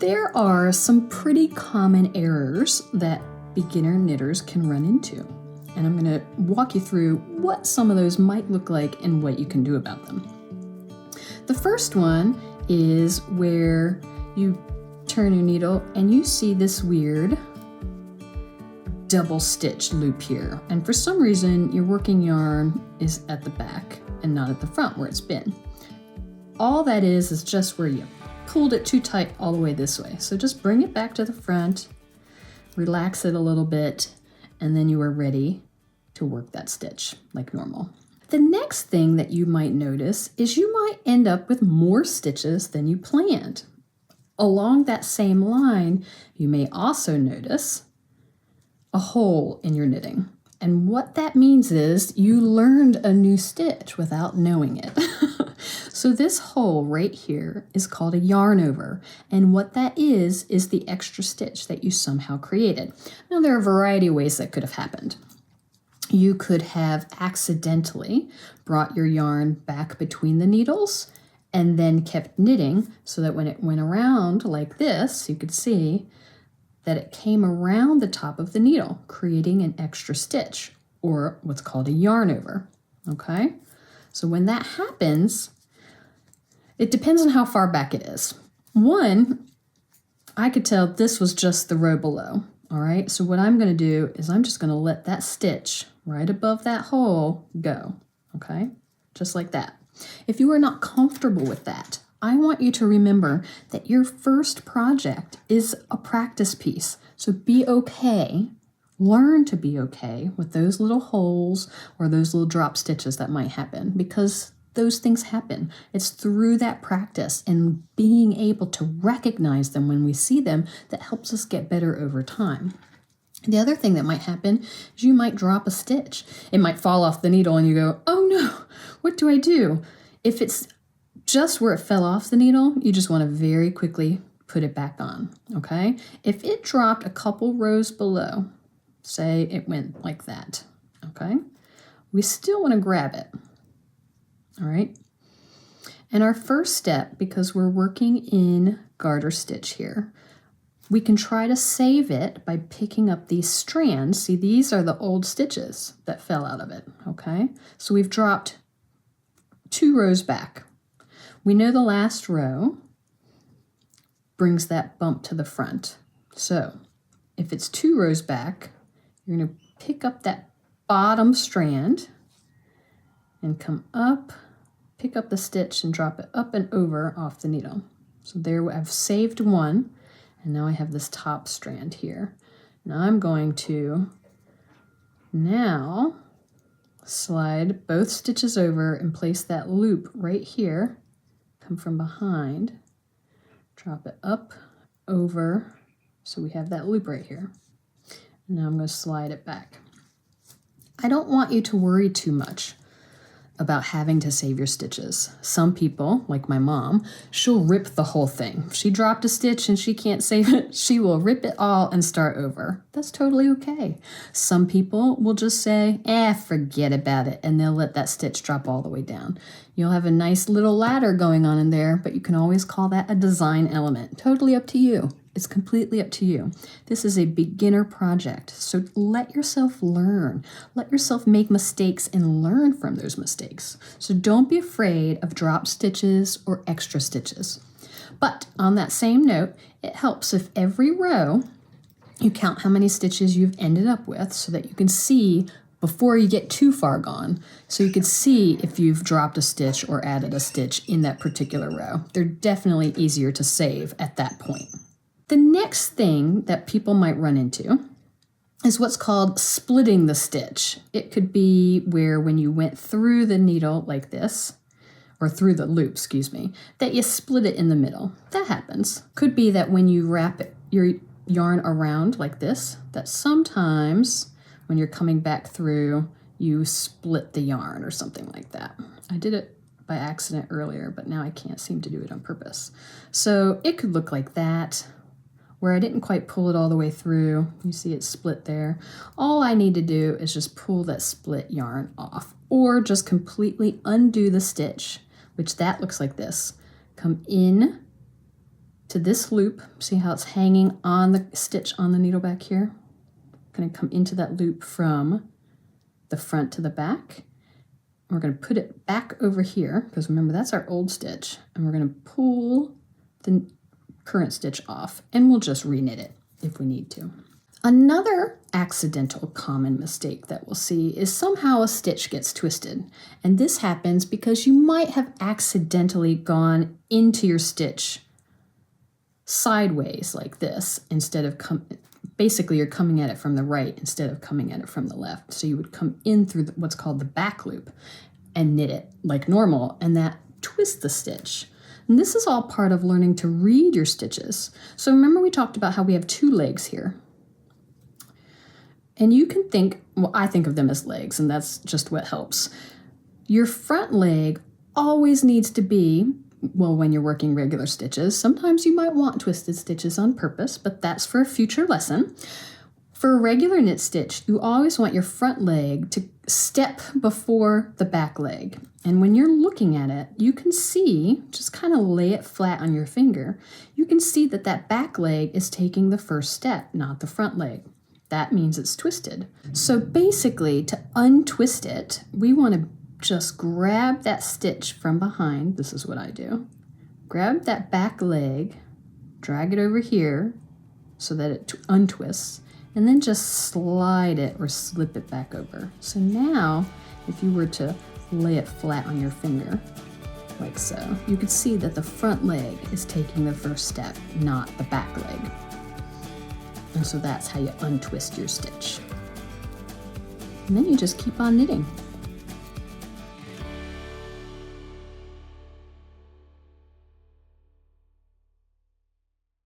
There are some pretty common errors that beginner knitters can run into, and I'm going to walk you through what some of those might look like and what you can do about them. The first one is where you turn your needle and you see this weird double stitch loop here, and for some reason your working yarn is at the back and not at the front where it's been. All that is just where you pulled it too tight all the way this way. So just bring it back to the front, relax it a little bit, and then you are ready to work that stitch like normal. The next thing that you might notice is you might end up with more stitches than you planned. Along that same line, you may also notice a hole in your knitting. And what that means is you learned a new stitch without knowing it. So this hole right here is called a yarn over. And what that is the extra stitch that you somehow created. Now there are a variety of ways that could have happened. You could have accidentally brought your yarn back between the needles and then kept knitting so that when it went around like this, you could see that it came around the top of the needle, creating an extra stitch, or what's called a yarn over, okay? So when that happens, it depends on how far back it is. One, I could tell this was just the row below, all right? So what I'm gonna do is I'm just gonna let that stitch right above that hole go, okay? Just like that. If you are not comfortable with that, I want you to remember that your first project is a practice piece. So be okay, learn to be okay with those little holes or those little drop stitches that might happen, because those things happen. It's through that practice and being able to recognize them when we see them that helps us get better over time. The other thing that might happen is you might drop a stitch. It might fall off the needle and you go, oh no, what do I do? If it's just where it fell off the needle, you just want to very quickly put it back on, okay? If it dropped a couple rows below, say it went like that, okay? We still want to grab it, all right? And our first step, because we're working in garter stitch here, we can try to save it by picking up these strands. See, these are the old stitches that fell out of it, okay? So we've dropped 2 rows back. We know the last row brings that bump to the front. So if it's 2 rows back, you're going to pick up that bottom strand and come up, pick up the stitch and drop it up and over off the needle. So there I've saved one, and now I have this top strand here. Now I'm going to slide both stitches over and place that loop right here. Come from behind, drop it up, over, so we have that loop right here. Now I'm going to slide it back. I don't want you to worry too much about having to save your stitches. Some people, like my mom, she'll rip the whole thing. If she dropped a stitch and she can't save it, she will rip it all and start over. That's totally okay. Some people will just say, forget about it, and they'll let that stitch drop all the way down. You'll have a nice little ladder going on in there, but you can always call that a design element. Totally up to you. It's completely up to you. This is a beginner project, so let yourself learn. Let yourself make mistakes and learn from those mistakes. So don't be afraid of drop stitches or extra stitches. But on that same note, it helps if every row you count how many stitches you've ended up with so that you can see before you get too far gone, so you can see if you've dropped a stitch or added a stitch in that particular row. They're definitely easier to save at that point. The next thing that people might run into is what's called splitting the stitch. It could be where when you went through the needle like this, or through the loop, that you split it in the middle. That happens. Could be that when you wrap your yarn around like this, that sometimes when you're coming back through, you split the yarn or something like that. I did it by accident earlier, but now I can't seem to do it on purpose. So it could look like that, where I didn't quite pull it all the way through. You see it split there. All I need to do is just pull that split yarn off, or just completely undo the stitch, which that looks like this. Come in to this loop. See how it's hanging on the stitch on the needle back here? Going to come into that loop from the front to the back. We're going to put it back over here, because remember that's our old stitch, and we're going to pull the current stitch off, and we'll just reknit it if we need to. Another accidental common mistake that we'll see is somehow a stitch gets twisted, and this happens because you might have accidentally gone into your stitch sideways like this instead of basically you're coming at it from the right instead of coming at it from the left. So you would come in through what's called the back loop and knit it like normal, and that twists the stitch. And this is all part of learning to read your stitches. So remember we talked about how we have two legs here. And you can think, well, I think of them as legs, and that's just what helps. Your front leg always needs to be, well, when you're working regular stitches, sometimes you might want twisted stitches on purpose, but that's for a future lesson. For a regular knit stitch, you always want your front leg to step before the back leg. And when you're looking at it, you can see, just kind of lay it flat on your finger, you can see that that back leg is taking the first step, not the front leg. That means it's twisted. So basically, to untwist it, we want to just grab that stitch from behind. This is what I do. Grab that back leg, drag it over here so that it untwists, and then just slide it or slip it back over. So now, if you were to lay it flat on your finger, like so, you could see that the front leg is taking the first step, not the back leg. And so that's how you untwist your stitch. And then you just keep on knitting.